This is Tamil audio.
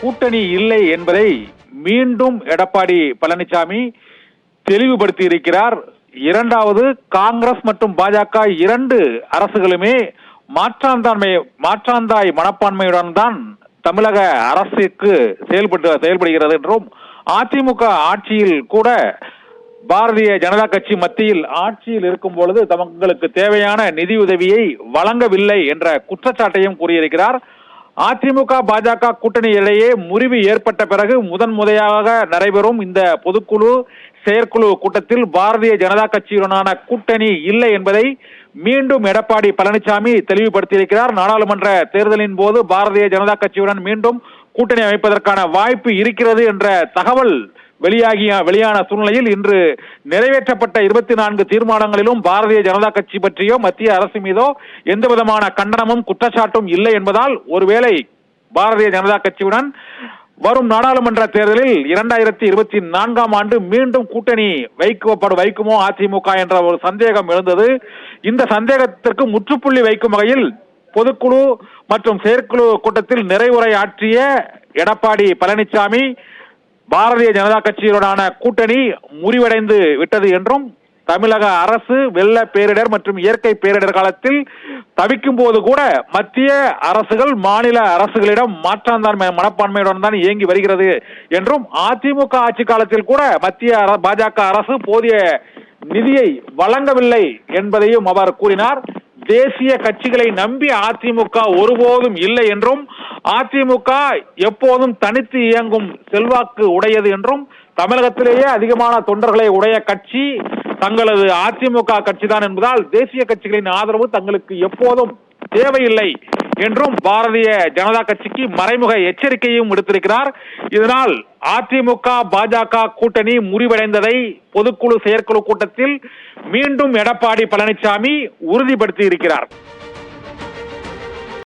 கூட்டணி இல்லை என்பதை மீண்டும் எடப்பாடி பழனிசாமி தெளிவுபடுத்தி இருக்கிறார். இரண்டாவது, காங்கிரஸ் மற்றும் பாஜக இரண்டு அரசுகளுமே மாற்றாந்தாய் மனப்பான்மையுடன் தான் தமிழக அரசுக்கு செயல்படுகிறது என்றும், அதிமுக ஆட்சியில் கூட பாரதிய ஜனதா கட்சி மத்தியில் ஆட்சியில் இருக்கும் பொழுது தங்களுக்கு தேவையான நிதியுதவியை வழங்கவில்லை என்ற குற்றச்சாட்டையும் கூறியிருக்கிறார். அதிமுக பாஜக கூட்டணி இடையே முறிவு ஏற்பட்ட பிறகு முதன்முறையாக நடைபெறும் இந்த பொதுக்குழு செயற்குழு கூட்டத்தில் பாரதிய ஜனதா கட்சியுடனான கூட்டணி இல்லை என்பதை மீண்டும் எடப்பாடி பழனிசாமி தெளிவுபடுத்தியிருக்கிறார். நாடாளுமன்ற தேர்தலின் போது பாரதிய ஜனதா கட்சியுடன் மீண்டும் கூட்டணி அமைப்பதற்கான வாய்ப்பு இருக்கிறது என்ற தகவல் வெளியான சூழ்நிலையில் இன்று நிறைவேற்றப்பட்ட 24 தீர்மானங்களிலும் பாரதிய ஜனதா கட்சி பற்றியோ மத்திய அரசு மீதோ எந்த விதமான கண்டனமும் குற்றச்சாட்டும் இல்லை என்பதால் ஒருவேளை பாரதிய ஜனதா கட்சியுடன் வரும் நாடாளுமன்ற தேர்தலில் 2024ஆம் ஆண்டு மீண்டும் கூட்டணி வைக்குமோ அதிமுக என்ற ஒரு சந்தேகம் எழுந்தது. இந்த சந்தேகத்திற்கு முற்றுப்புள்ளி வைக்கும் வகையில் பொதுக்குழு மற்றும் செயற்குழு கூட்டத்தில் நிறைவுரை ஆற்றிய எடப்பாடி பழனிசாமி பாரதிய ஜனதா கட்சியுடனான கூட்டணி முறிவடைந்து விட்டது என்றும், தமிழக அரசு வெள்ள பேரிடர் மற்றும் இயற்கை பேரிடர் காலத்தில் தவிக்கும் போது கூட மத்திய அரசுகள் மாநில அரசுகளிடம் மாற்றாந்தாண்மை மனப்பான்மையுடன் தான் இயங்கி வருகிறது என்றும், அதிமுக ஆட்சி காலத்தில் கூட மத்திய பாஜக அரசு போதிய நிதியை வழங்கவில்லை என்பதையும் அவர் கூறினார். தேசிய கட்சிகளை நம்பி அதிமுக ஒருபோதும் இல்லை என்றும், அதிமுக எப்போதும் தனித்து இயங்கும் செல்வாக்கு உடையது என்றும், தமிழகத்திலேயே அதிகமான தொண்டர்களை உடைய கட்சி தங்களது அதிமுக கட்சிதான் என்பதால் தேசிய கட்சிகளின் ஆதரவு தங்களுக்கு எப்போதும் தேவையில்லை என்றும் பாரதிய ஜனதா கட்சிக்கு மறைமுக எச்சரிக்கையும் விடுத்திருக்கிறார். இதனால் அதிமுக பாஜக கூட்டணி முறிவடைந்ததை பொதுக்குழு செயற்குழு கூட்டத்தில் மீண்டும் எடப்பாடி பழனிசாமி உறுதிப்படுத்தி இருக்கிறார்.